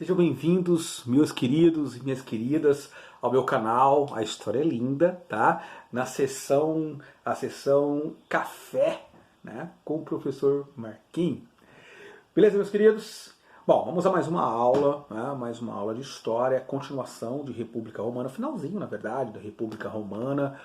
Sejam bem-vindos, meus queridos e minhas queridas, ao meu canal A História é Linda, tá? A sessão Café, né? Com o professor Marquinhos. Beleza, meus queridos? Bom, vamos a mais uma aula, né? Mais uma aula de história, continuação de República Romana, finalzinho, na verdade, da República Romana.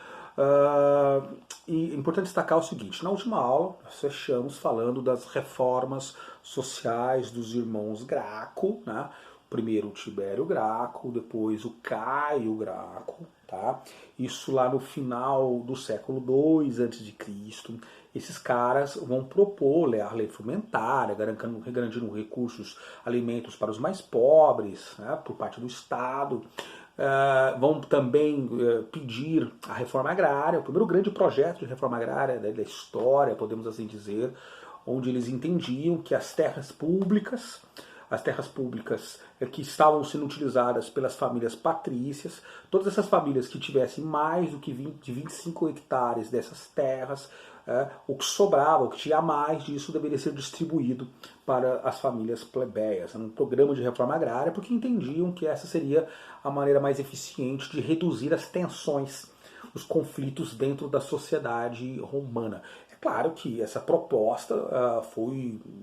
E é importante destacar o seguinte, na última aula nós fechamos falando das reformas sociais dos irmãos Graco, né? Primeiro o Tibério Graco, depois o Caio Graco, tá? Isso lá no final do século II a.C. Esses caras vão propor a lei fundamentária, garantindo recursos, alimentos para os mais pobres, né, por parte do Estado. Vão também pedir a reforma agrária, o primeiro grande projeto de reforma agrária da história, podemos assim dizer, onde eles entendiam que as terras públicas que estavam sendo utilizadas pelas famílias patrícias, todas essas famílias que tivessem mais do que 25 hectares dessas terras, o que sobrava, o que tinha mais disso deveria ser distribuído para as famílias plebeias. Era um programa de reforma agrária porque entendiam que essa seria a maneira mais eficiente de reduzir as tensões, os conflitos dentro da sociedade romana. É claro que essa proposta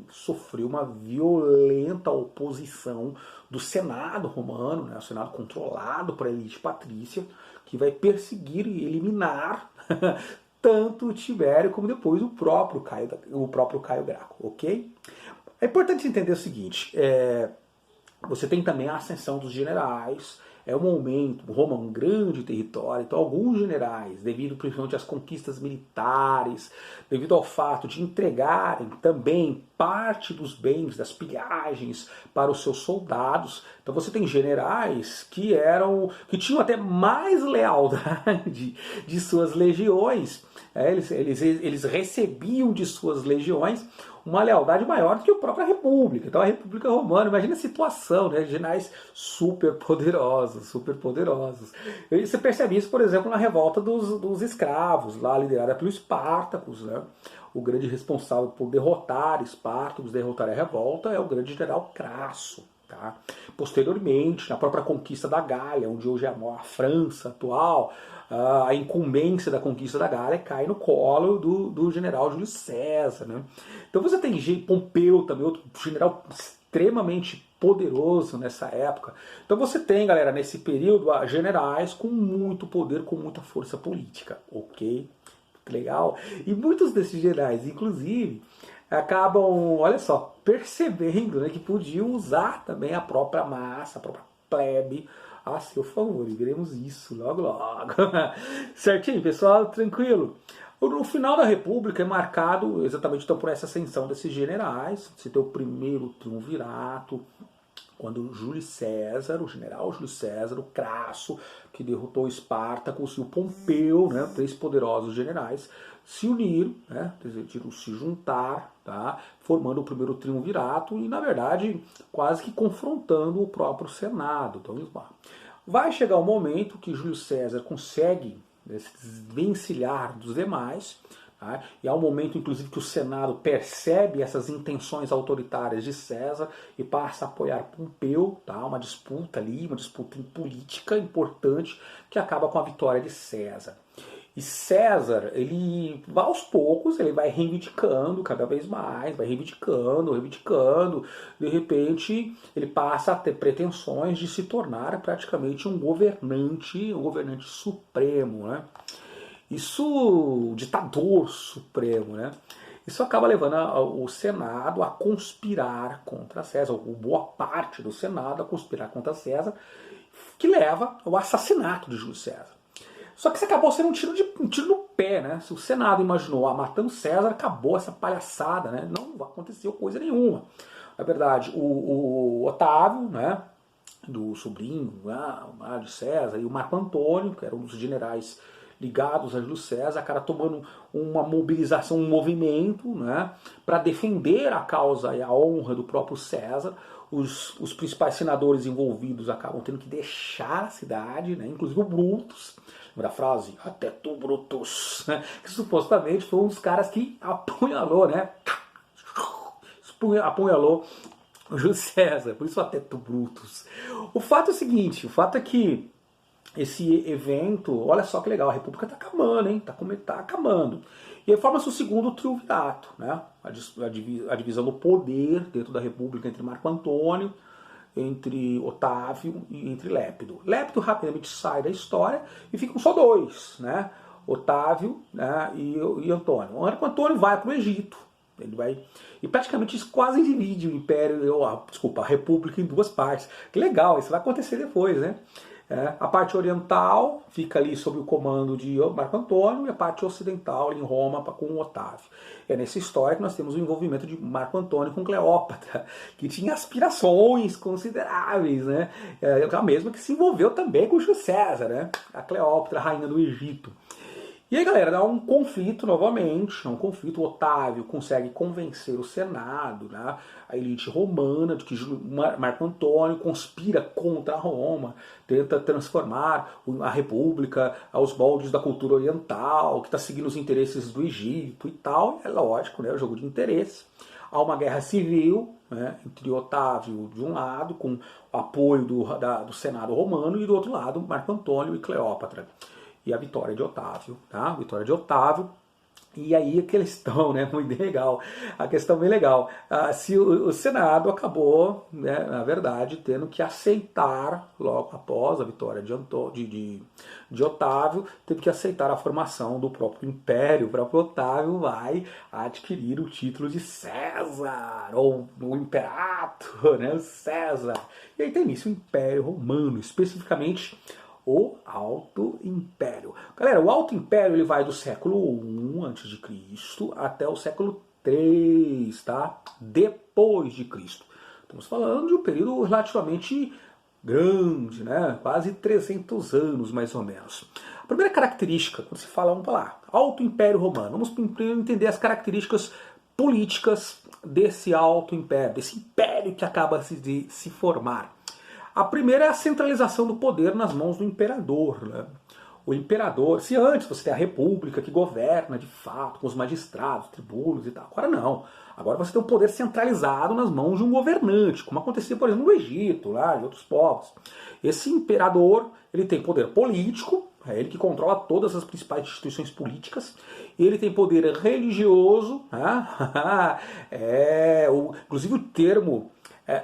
sofreu uma violenta oposição do Senado romano, né, o Senado controlado por a elite patrícia, que vai perseguir e eliminar tanto o Tibério como depois o próprio Caio Graco, ok? É importante entender o seguinte, você tem também a ascensão dos generais, é um momento, Roma é um grande território, então alguns generais, devido principalmente às conquistas militares, devido ao fato de entregarem também parte dos bens, das pilhagens para os seus soldados, então você tem generais que tinham até mais lealdade de suas legiões, eles recebiam de suas legiões uma lealdade maior do que a própria República. Então a República Romana, imagina a situação, né? Generais super poderosos. E você percebe isso, por exemplo, na revolta dos escravos, lá liderada pelo Espartacus, né? O grande responsável por derrotar Espartacus, derrotar a revolta, é o grande general Crasso. Tá? Posteriormente, na própria conquista da Gália, onde hoje é a França atual, a incumbência da conquista da Gália cai no colo do general Júlio César. Né? Então você tem Pompeu também, outro general extremamente poderoso nessa época. Então você tem, galera, nesse período, generais com muito poder, com muita força política, ok? Legal? E muitos desses generais, inclusive, acabam, olha só, percebendo, né, que podiam usar também a própria massa, a própria plebe a seu favor. E veremos isso logo logo. Certinho, pessoal? Tranquilo? No final da República é marcado exatamente então por essa ascensão desses generais. Você tem o primeiro triunvirato, quando Júlio César, o general Júlio César, o Crasso, que derrotou Espartacus, e o Pompeu, né, três poderosos generais, se uniram, né, decidiram se juntar, tá, formando o primeiro triunvirato e, na verdade, quase que confrontando o próprio Senado. Então, vai chegar o momento que Júlio César consegue, né, se desvencilhar dos demais, tá, e há um momento, inclusive, que o Senado percebe essas intenções autoritárias de César e passa a apoiar Pompeu, tá, uma disputa ali, uma disputa política importante que acaba com a vitória de César. E César, ele aos poucos, ele vai reivindicando cada vez mais, vai reivindicando, de repente ele passa a ter pretensões de se tornar praticamente um governante supremo, né? Isso, ditador supremo, né? Isso acaba levando o Senado a conspirar contra César, ou boa parte do Senado a conspirar contra César, que leva ao assassinato de Júlio César. Só que isso acabou sendo um tiro no pé, né? Se o Senado imaginou, matando César, acabou essa palhaçada, né? Não aconteceu coisa nenhuma. Na verdade, o Otávio, né, do sobrinho de César, e o Marco Antônio, que era um dos generais ligados a Júlio César, cara tomando uma mobilização, um movimento, né, para defender a causa e a honra do próprio César. Os principais senadores envolvidos acabam tendo que deixar a cidade, né, inclusive o Brutus, da frase, até tu, Brutus, né, que supostamente foi um dos caras que apunhalou, né, apunhalou o Júlio César, por isso o Ateto Brutus. O fato é o seguinte, o fato é que esse evento, olha só que legal, a República está acabando, hein? Tá acabando. E aí forma-se o segundo triunvirato, né? A divisão do poder dentro da República entre Marco Antônio, entre Otávio e entre Lépido. Lépido rapidamente sai da história e ficam só dois, né? Otávio, né, e Antônio. O Marco Antônio vai para o Egito. Ele vai e praticamente isso quase divide o Império, a República em duas partes. Que legal, isso vai acontecer depois, né? A parte oriental fica ali sob o comando de Marco Antônio e a parte ocidental ali em Roma com Otávio. É nessa história que nós temos o envolvimento de Marco Antônio com Cleópatra, que tinha aspirações consideráveis, né? A mesma que se envolveu também com Júlio César, né? A Cleópatra, rainha do Egito. E aí, galera, dá um conflito novamente, o Otávio consegue convencer o Senado, né, a elite romana, de que Marco Antônio conspira contra Roma, tenta transformar a República aos moldes da cultura oriental, que está seguindo os interesses do Egito e tal. É lógico, né, o jogo de interesse. Há uma guerra civil, né, entre Otávio de um lado, com o apoio do Senado romano, e do outro lado, Marco Antônio e Cleópatra. E a vitória de Otávio, tá? A vitória de Otávio. E aí a questão, né, muito legal, a questão bem legal, se o Senado acabou, né, na verdade, tendo que aceitar, logo após a vitória de Otávio, teve que aceitar a formação do próprio Império. O próprio Otávio vai adquirir o título de César, ou o Imperator, né, César. E aí tem início o Império Romano, especificamente o Alto Império. Galera, o Alto Império ele vai do século I a.C. até o século III, tá? Depois de Cristo. Estamos falando de um período relativamente grande, né? Quase 300 anos, mais ou menos. A primeira característica, quando se fala, vamos falar, Alto Império Romano, vamos primeiro entender as características políticas desse Alto Império, desse império que acaba de se formar. A primeira é a centralização do poder nas mãos do imperador, né? O imperador, se antes você tem a república que governa de fato, com os magistrados, tribunos e tal, agora não. Agora você tem o poder centralizado nas mãos de um governante, como acontecia, por exemplo, no Egito, lá, em outros povos. Esse imperador, ele tem poder político, é ele que controla todas as principais instituições políticas, ele tem poder religioso, né? Inclusive o termo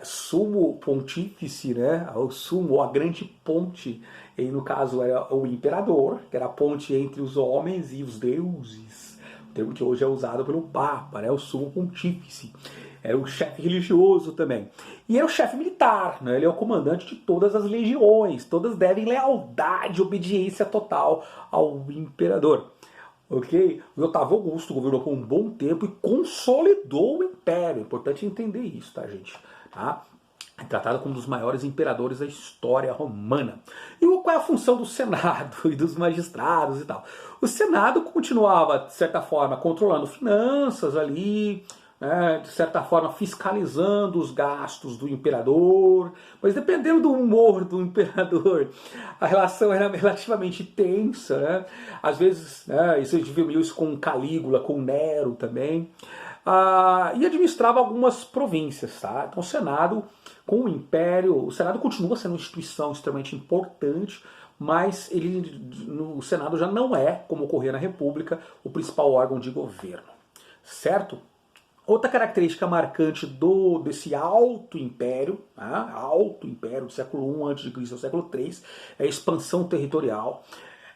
sumo pontífice, né? O sumo, a grande ponte, e no caso era o imperador, que era a ponte entre os homens e os deuses, o termo que hoje é usado pelo Papa, né? O sumo pontífice. Era o chefe religioso também. E era o chefe militar, né? Ele é o comandante de todas as legiões, todas devem lealdade, obediência total ao imperador. Ok? O Otávio Augusto governou por um bom tempo e consolidou o império. É importante entender isso, tá, gente? Tá? É tratado como um dos maiores imperadores da história romana. E qual é a função do Senado e dos magistrados e tal? O Senado continuava, de certa forma, controlando finanças ali, né, de certa forma fiscalizando os gastos do imperador, mas dependendo do humor do imperador, a relação era relativamente tensa, né? Às vezes, né, a gente viu isso com Calígula, com Nero também, e administrava algumas províncias, tá? Então o Senado, com o Império, o Senado continua sendo uma instituição extremamente importante, mas o Senado já não é, como ocorria na República, o principal órgão de governo, certo? Outra característica marcante desse Alto Império, né? Alto Império do século I a.C. ao século III, é a expansão territorial.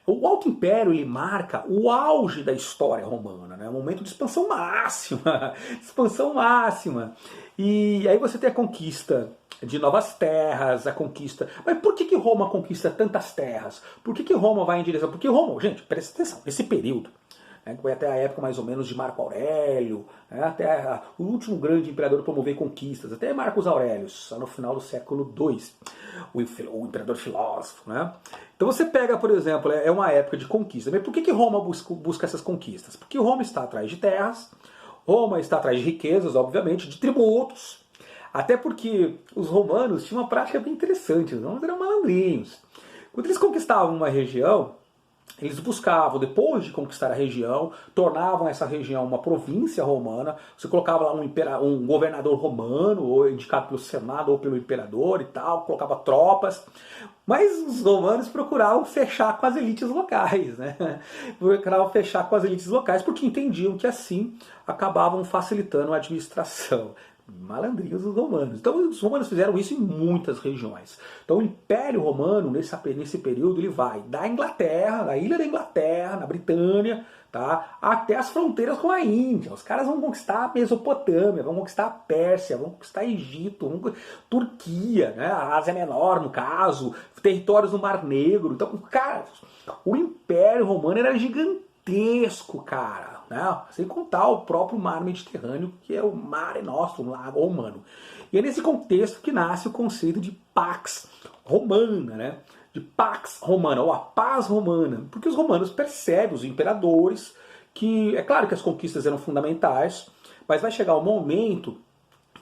O Alto Império ele marca o auge da história romana, né? Um momento de expansão máxima, expansão máxima. E aí você tem a conquista de novas terras, a conquista... Mas por que Roma conquista tantas terras? Por que Roma vai em direção... Porque Roma, gente, presta atenção, esse período, né, que foi até a época mais ou menos de Marco Aurélio, né, até o último grande imperador a promover conquistas, até Marcos Aurélio, só no final do século II, o imperador filósofo. Né? Então você pega, por exemplo, é uma época de conquista. Mas por que Roma busca essas conquistas? Porque Roma está atrás de terras, Roma está atrás de riquezas, obviamente, de tributos, até porque os romanos tinham uma prática bem interessante, os romanos eram malandrinhos. Quando eles conquistavam uma região, Eles buscavam, depois de conquistar a região, tornavam essa região uma província romana. Você colocava lá um governador romano, ou indicado pelo Senado ou pelo imperador e tal, colocava tropas. Mas os romanos procuravam fechar com as elites locais, né? Procuravam fechar com as elites locais porque entendiam que assim acabavam facilitando a administração. Malandrinhos dos romanos. Então os romanos fizeram isso em muitas regiões. Então o Império Romano, nesse período, ele vai da Inglaterra, da Ilha da Inglaterra, na Britânia, tá, até as fronteiras com a Índia. Os caras vão conquistar a Mesopotâmia, vão conquistar a Pérsia, vão conquistar Egito, Turquia, né, a Ásia Menor, no caso, territórios do Mar Negro. Então, cara, o Império Romano era gigantesco, cara. Né? Sem contar o próprio mar Mediterrâneo, que é o Mare Nostrum, um lago romano. E é nesse contexto que nasce o conceito de Pax Romana, né? De Pax Romana, ou a paz romana, porque os romanos percebem, os imperadores, que é claro que as conquistas eram fundamentais, mas vai chegar um momento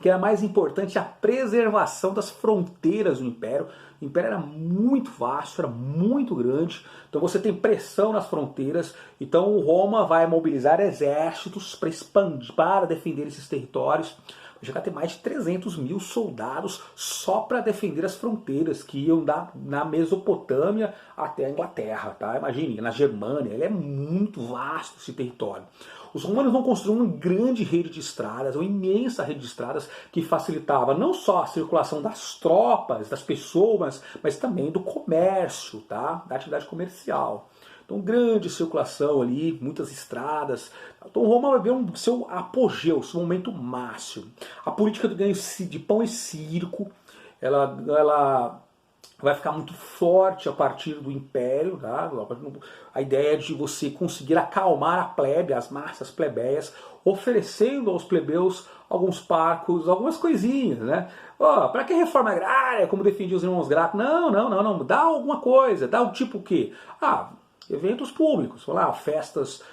que era mais importante a preservação das fronteiras do Império. O Império era muito vasto, era muito grande, então você tem pressão nas fronteiras, então Roma vai mobilizar exércitos para expandir, para defender esses territórios. Vai chegar a ter mais de 300 mil soldados só para defender as fronteiras, que iam na Mesopotâmia até a Inglaterra, tá? Imagine, na Germânia, ele é muito vasto esse território. Os romanos vão construir uma grande rede de estradas, uma imensa rede de estradas que facilitava não só a circulação das tropas, das pessoas, mas também do comércio, tá? Da atividade comercial. Então, grande circulação ali, muitas estradas. Então, Roma vai ver seu apogeu, seu momento máximo. A política do ganho de pão e circo, ela vai ficar muito forte a partir do Império, tá? A ideia de você conseguir acalmar a plebe, as massas plebeias, oferecendo aos plebeus alguns parcos, algumas coisinhas, né? Oh, para que reforma agrária, como defendiam os irmãos Graco? Não, dá alguma coisa, dá o tipo o quê? Eventos públicos, lá, festas,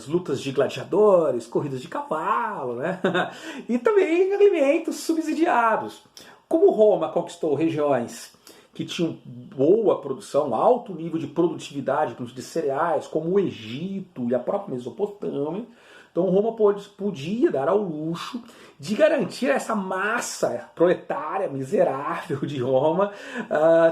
lutas de gladiadores, corridas de cavalo, né? E também alimentos subsidiados. Como Roma conquistou regiões que tinham boa produção, alto nível de produtividade de cereais, como o Egito e a própria Mesopotâmia, então Roma podia dar ao luxo de garantir a essa massa proletária miserável de Roma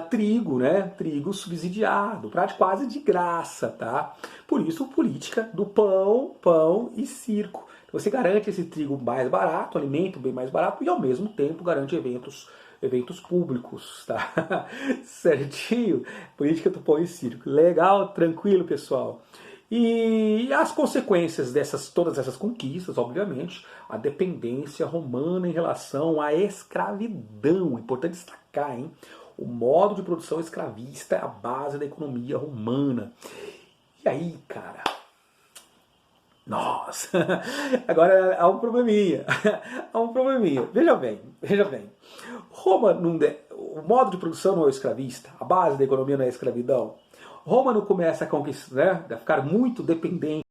trigo, né? Trigo subsidiado, quase de graça, tá? Por isso, política do pão e circo. Você garante esse trigo mais barato, alimento bem mais barato e ao mesmo tempo garante eventos públicos, tá? Certinho? Política do pão e circo. Legal, tranquilo, pessoal. E as consequências todas essas conquistas, obviamente, a dependência romana em relação à escravidão. É importante destacar, hein? O modo de produção escravista é a base da economia romana. E aí, cara... Nossa, agora há um probleminha. Há um probleminha. Veja bem. Roma o modo de produção não é escravista, a base da economia não é a escravidão. Roma não começa a conquistar, né, a ficar muito dependente